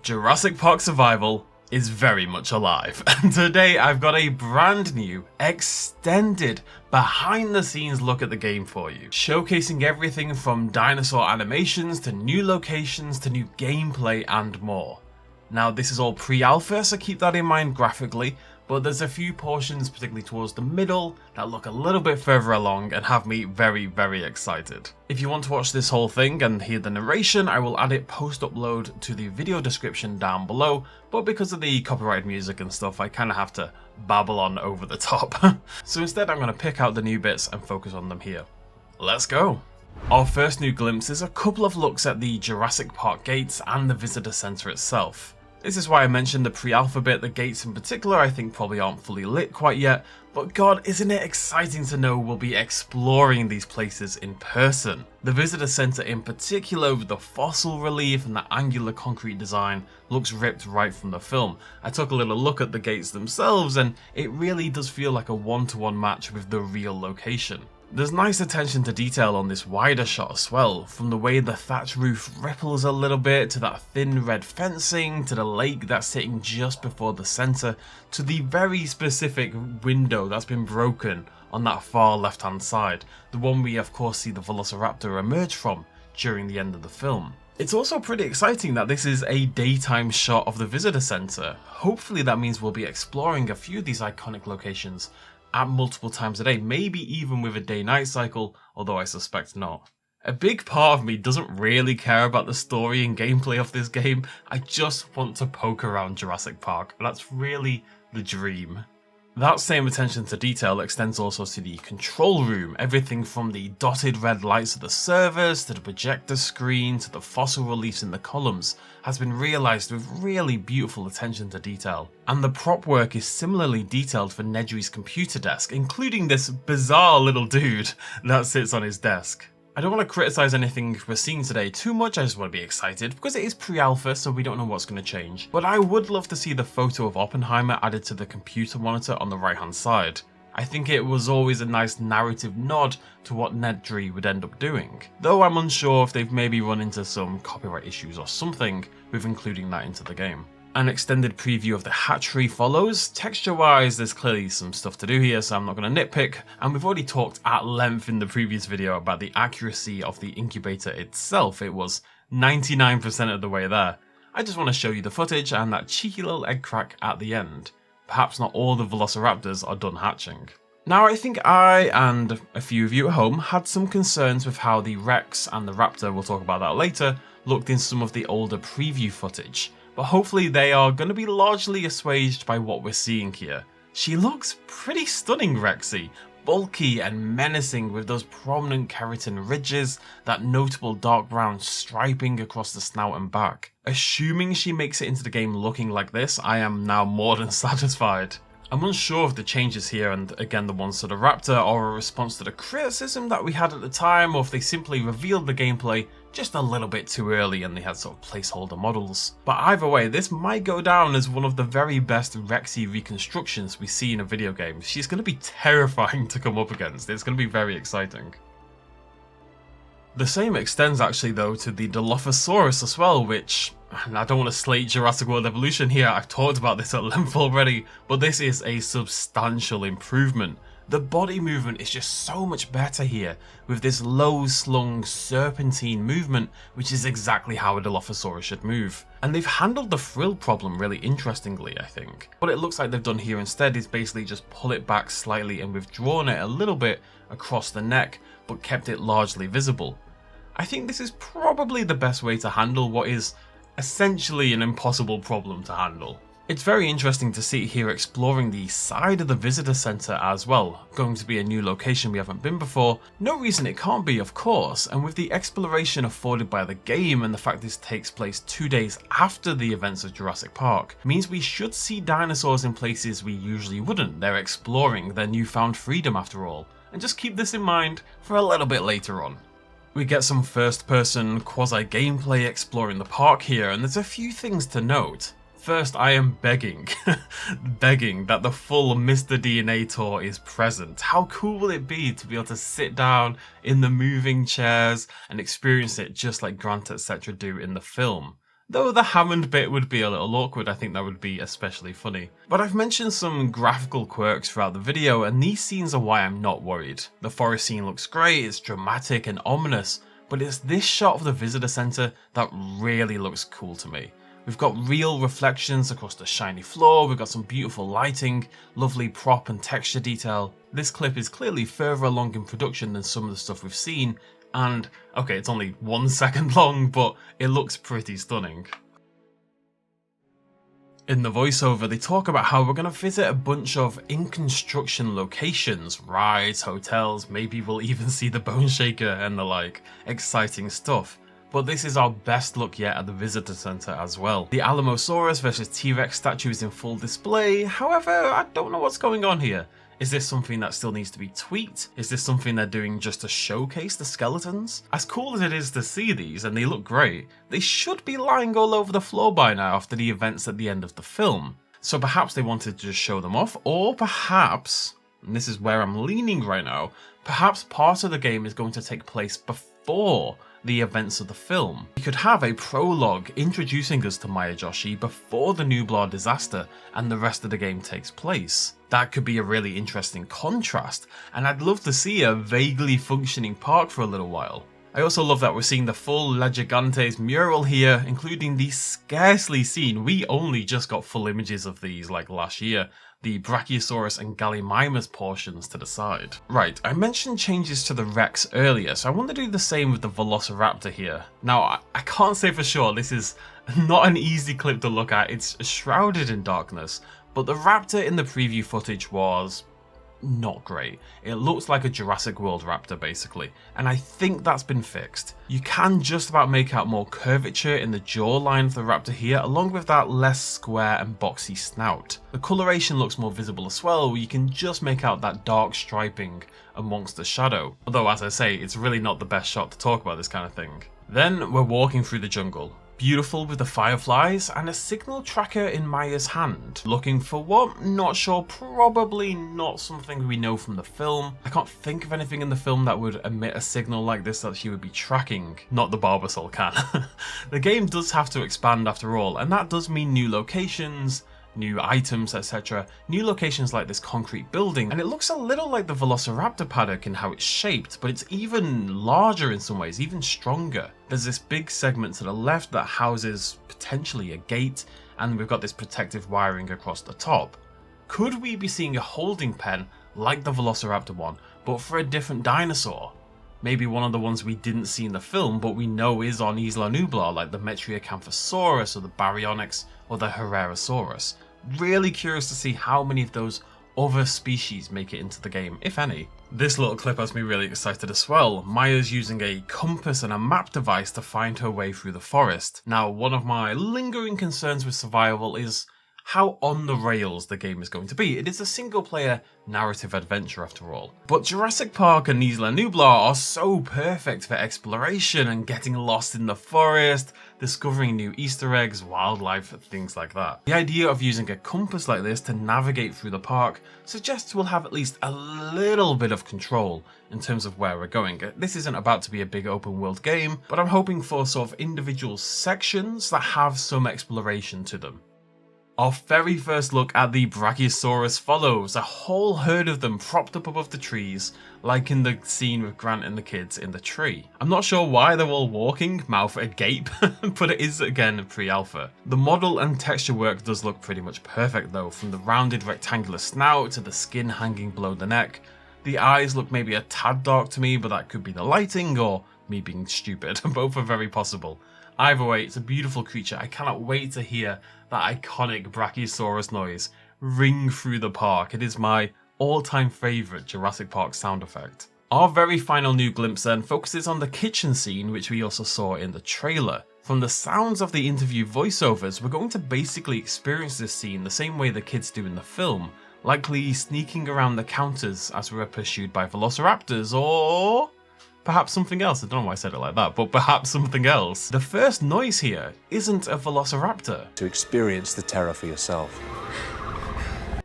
Jurassic Park Survival is very much alive, and today I've got a brand new, extended, behind the scenes look at the game for you, showcasing everything from dinosaur animations to new locations to new gameplay and more. Now this is all pre-alpha, so keep that in mind graphically, but there's a few portions, particularly towards the middle, that look a little bit further along and have me very excited. If you want to watch this whole thing and hear the narration, I will add it post-upload to the video description down below, but because of the copyright music and stuff, I kind of have to babble on over the top. So instead I'm going to pick out the new bits and focus on them here. Let's go! Our first new glimpse is a couple of looks at the Jurassic Park gates and the visitor centre itself. This is why I mentioned the pre-alpha bit. The gates in particular I think probably aren't fully lit quite yet, but god, isn't it exciting to know we'll be exploring these places in person. The visitor centre in particular, with the fossil relief and the angular concrete design, looks ripped right from the film. I took a little look at the gates themselves and it really does feel like a one-to-one match with the real location. There's nice attention to detail on this wider shot as well, from the way the thatch roof ripples a little bit, to that thin red fencing, to the lake that's sitting just before the centre, to the very specific window that's been broken on that far left hand side, the one we of course see the Velociraptor emerge from during the end of the film. It's also pretty exciting that this is a daytime shot of the visitor centre. Hopefully that means we'll be exploring a few of these iconic locations at multiple times a day, maybe even with a day-night cycle, although I suspect not. A big part of me doesn't really care about the story and gameplay of this game. I just want to poke around Jurassic Park. That's really the dream. That same attention to detail extends also to the control room. Everything from the dotted red lights of the servers, to the projector screen, to the fossil reliefs in the columns has been realised with really beautiful attention to detail. And the prop work is similarly detailed for Nedry's computer desk, including this bizarre little dude that sits on his desk. I don't want to criticise anything we're seeing today too much, I just want to be excited, because it is pre-alpha so we don't know what's going to change. But I would love to see the photo of Oppenheimer added to the computer monitor on the right hand side. I think it was always a nice narrative nod to what Nedry would end up doing, though I'm unsure if they've maybe run into some copyright issues or something with including that into the game. An extended preview of the hatchery follows. Texture wise there's clearly some stuff to do here, so I'm not going to nitpick, and we've already talked at length in the previous video about the accuracy of the incubator itself. It was 99% of the way there. I just want to show you the footage and that cheeky little egg crack at the end. Perhaps not all the Velociraptors are done hatching. Now I think I and a few of you at home had some concerns with how the Rex and the Raptor, we'll talk about that later, looked in some of the older preview footage. But hopefully they are going to be largely assuaged by what we're seeing here. She looks pretty stunning, Rexy, bulky and menacing with those prominent keratin ridges, that notable dark brown striping across the snout and back. Assuming she makes it into the game looking like this, I am now more than satisfied. I'm unsure if the changes here, and again the ones to the Raptor, are a response to the criticism that we had at the time, or if they simply revealed the gameplay just a little bit too early and they had sort of placeholder models. But either way, this might go down as one of the very best Rexy reconstructions we see in a video game. She's going to be terrifying to come up against. It's going to be very exciting. The same extends actually though to the Dilophosaurus as well, which, and I don't want to slate Jurassic World Evolution here, I've talked about this at length already, but this is a substantial improvement. The body movement is just so much better here, with this low slung serpentine movement, which is exactly how a Dilophosaurus should move. And they've handled the frill problem really interestingly, I think. What it looks like they've done here instead is basically just pull it back slightly and withdrawn it a little bit across the neck, but kept it largely visible. I think this is probably the best way to handle what is essentially an impossible problem to handle. It's very interesting to see here exploring the side of the visitor centre as well, going to be a new location we haven't been before. No reason it can't be, of course, and with the exploration afforded by the game and the fact this takes place 2 days after the events of Jurassic Park, means we should see dinosaurs in places we usually wouldn't. They're exploring their newfound freedom after all, and just keep this in mind for a little bit later on. We get some first person quasi gameplay exploring the park here, and there's a few things to note. First, I am begging that the full Mr. DNA tour is present. How cool will it be to be able to sit down in the moving chairs and experience it just like Grant etc. do in the film? Though the Hammond bit would be a little awkward, I think that would be especially funny. But I've mentioned some graphical quirks throughout the video, and these scenes are why I'm not worried. The forest scene looks great, it's dramatic and ominous, but it's this shot of the visitor center that really looks cool to me. We've got real reflections across the shiny floor, we've got some beautiful lighting, lovely prop and texture detail. This clip is clearly further along in production than some of the stuff we've seen, and okay, it's only 1 second long, but it looks pretty stunning. In the voiceover, they talk about how we're going to visit a bunch of in-construction locations, rides, hotels, maybe we'll even see the Bone Shaker and the like. Exciting stuff. But this is our best look yet at the visitor center as well. The Dilophosaurus versus T-Rex statue is in full display, however, I don't know what's going on here. Is this something that still needs to be tweaked? Is this something they're doing just to showcase the skeletons? As cool as it is to see these, and they look great, they should be lying all over the floor by now after the events at the end of the film. So perhaps they wanted to just show them off, or perhaps, and this is where I'm leaning right now, perhaps part of the game is going to take place before the events of the film. We could have a prologue introducing us to Joshi before the Nublar disaster and the rest of the game takes place. That could be a really interesting contrast, and I'd love to see a vaguely functioning park for a little while. I also love that we're seeing the full La Gigantes mural here, including the scarcely seen, we only just got full images of these like last year, the Brachiosaurus and Gallimimus portions to the side. Right, I mentioned changes to the Rex earlier, so I want to do the same with the Velociraptor here. Now, I can't say for sure, this is not an easy clip to look at, it's shrouded in darkness, but the raptor in the preview footage was not great. It looks like a Jurassic World raptor basically, and I think that's been fixed. You can just about make out more curvature in the jawline of the raptor here, along with that less square and boxy snout. The coloration looks more visible as well, where you can just make out that dark striping amongst the shadow. Although, as I say, it's really not the best shot to talk about this kind of thing. Then we're walking through the jungle. Beautiful with the fireflies and a signal tracker in Maya's hand. Looking for what? Not sure, probably not something we know from the film. I can't think of anything in the film that would emit a signal like this that she would be tracking. Not the Barbasol can. The game does have to expand after all, and that does mean new locations, new items, etc. New locations like this concrete building, and it looks a little like the Velociraptor paddock in how it's shaped, but it's even larger in some ways, even stronger. There's this big segment to the left that houses potentially a gate, and we've got this protective wiring across the top. Could we be seeing a holding pen like the Velociraptor one, but for a different dinosaur? Maybe one of the ones we didn't see in the film, but we know is on Isla Nublar, like the Metriacanthosaurus or the Baryonyx or the Herrerasaurus. Really curious to see how many of those other species make it into the game, if any. This little clip has me really excited as well. Maya's using a compass and a map device to find her way through the forest. Now, one of my lingering concerns with survival is how on the rails the game is going to be. It is a single player narrative adventure after all. But Jurassic Park and Isla Nublar are so perfect for exploration and getting lost in the forest, discovering new Easter eggs, wildlife, things like that. The idea of using a compass like this to navigate through the park suggests we'll have at least a little bit of control in terms of where we're going. This isn't about to be a big open world game, but I'm hoping for sort of individual sections that have some exploration to them. Our very first look at the Brachiosaurus follows, a whole herd of them propped up above the trees, like in the scene with Grant and the kids in the tree. I'm not sure why they're all walking, mouth agape, but it is again pre-alpha. The model and texture work does look pretty much perfect though, from the rounded rectangular snout to the skin hanging below the neck. The eyes look maybe a tad dark to me, but that could be the lighting or me being stupid, both are very possible. Either way, it's a beautiful creature. I cannot wait to hear that iconic Brachiosaurus noise ring through the park. It is my all-time favourite Jurassic Park sound effect. Our very final new glimpse then focuses on the kitchen scene, which we also saw in the trailer. From the sounds of the interview voiceovers, we're going to basically experience this scene the same way the kids do in the film, likely sneaking around the counters as we're pursued by velociraptors, or perhaps something else. I don't know why I said it like that, but perhaps something else. The first noise here isn't a velociraptor. To experience the terror for yourself.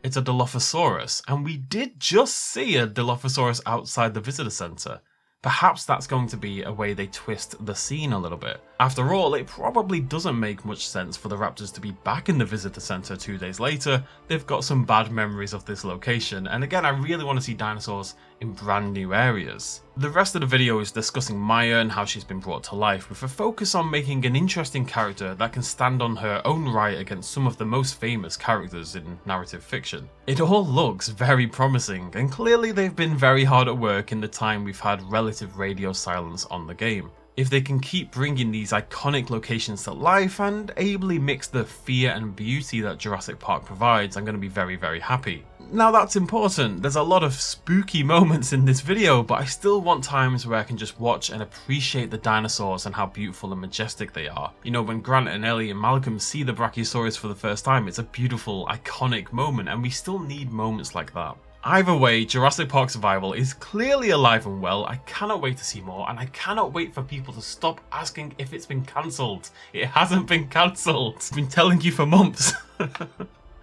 It's a Dilophosaurus, and we did just see a Dilophosaurus outside the visitor center. Perhaps that's going to be a way they twist the scene a little bit. After all, it probably doesn't make much sense for the raptors to be back in the visitor center 2 days later. They've got some bad memories of this location, and again, I really want to see dinosaurs in brand new areas. The rest of the video is discussing Maya and how she's been brought to life, with a focus on making an interesting character that can stand on her own right against some of the most famous characters in narrative fiction. It all looks very promising, and clearly they've been very hard at work in the time we've had relative radio silence on the game. If they can keep bringing these iconic locations to life and ably mix the fear and beauty that Jurassic Park provides, I'm going to be very, very happy. Now that's important. There's a lot of spooky moments in this video, but I still want times where I can just watch and appreciate the dinosaurs and how beautiful and majestic they are. You know, when Grant and Ellie and Malcolm see the Brachiosaurus for the first time, it's a beautiful, iconic moment, and we still need moments like that. Either way, Jurassic Park Survival is clearly alive and well. I cannot wait to see more, and I cannot wait for people to stop asking if it's been cancelled. It hasn't been cancelled. I've been telling you for months.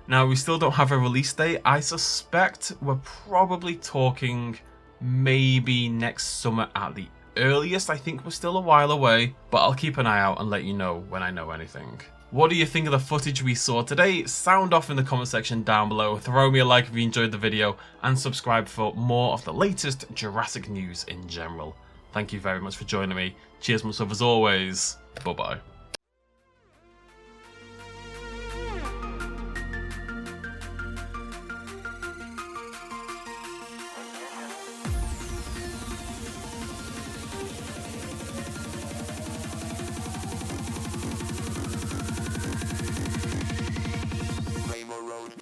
Now, we still don't have a release date. I suspect we're probably talking maybe next summer at the earliest. I think we're still a while away, but I'll keep an eye out and let you know when I know anything. What do you think of the footage we saw today? Sound off in the comment section down below, throw me a like if you enjoyed the video, and subscribe for more of the latest Jurassic news in general. Thank you very much for joining me. Cheers, much love as always. Bye bye. Road.